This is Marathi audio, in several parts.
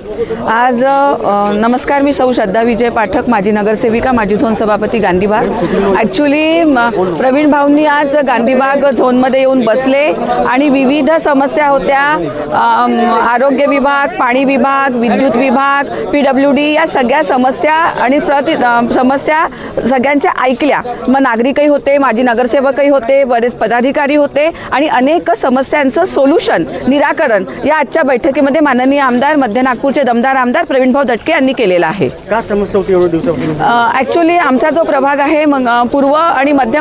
आज नमस्कार, मी सौ श्रद्धा विजय पाठक, माजी नगरसेविका, माजी झोन सभापती गांधीबाग। ॲक्च्युली प्रवीण भाऊंनी आज गांधीबाग झोनमध्ये येऊन बसले आणि विविध समस्या होत्या, आरोग्य विभाग, पाणी विभाग, विद्युत विभाग, PWD या सगळ्या समस्या आणि समस्या सगळ्यांच्या ऐकल्या। मग नागरिकही होते, माजी नगरसेवकही होते, बरेच पदाधिकारी होते आणि अनेक समस्यांचं सोल्युशन निराकरण या आजच्या बैठकीमध्ये माननीय आमदार, मध्य नागपूरचे दमदार आमदार प्रवीण भाऊ दटके यांनी केलेला आहे। काय समस्या होती एवढ्या दिवसापासून? ॲक्च्युली आमचा जो प्रभाग आहे पूर्व आणि मध्य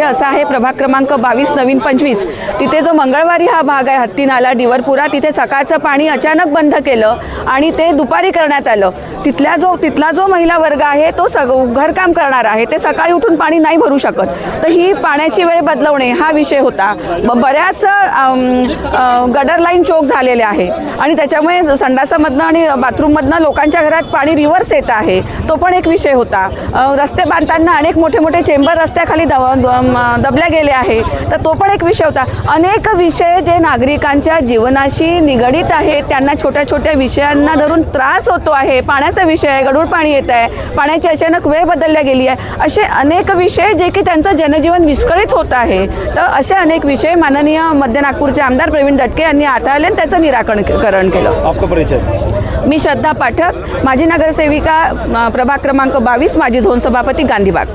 असा आहे, प्रभाग क्रमांक 22 नवीन 25। तिथे जो मंगळवारी हा भाग आहे हत्ती नाला डिवरपुरा, तिथे सकाळचं पाणी अचानक बंद केलं आणि ते दुपारी करण्यात आलं। तिथला जो महिला वर्ग आहे तो घरकाम करणार आहे, ते सकाळी उठून पाणी नाही भरू शकत, तर ही पाण्याची वेळ बदलवणे हा विषय होता। बऱ्याच गटर लाईन चोक झालेले आहे आणि त्याच्यामुळे संडासामधनं आणि बाथरूममधनं लोकांच्या घरात पाणी रिव्हर्स येत आहे, तो पण एक विषय होता। रस्ते बांधताना अनेक मोठे मोठे चेंबर रस्त्याखाली दबल्या गेले आहे, तर तो पण एक विषय होता। अनेक विषय जे नागरिकांच्या जीवनाशी निगडीत आहेत, त्यांना छोट्या छोट्या विषयांना धरून त्रास होतो आहे। पाण्याचा विषय आहे, गढूळ पाणी येत आहे, पाण्याची अचानक वेळ बदलल्या गेली आहे, असे अनेक विषय जे की त्यांचं जनजीवन विस्कळीत होत आहे। तर असे अनेक विषय माननीय मध्य नागपूरचे आमदार प्रवीण दटके यांनी हाताळले आणि त्याचं निराकरण केलं। आपका परिचय? मी श्रद्धा पाठक, माजी नगरसेविका, प्रभाग क्रमांक 22, माजी झोन सभापती गांधीबाग।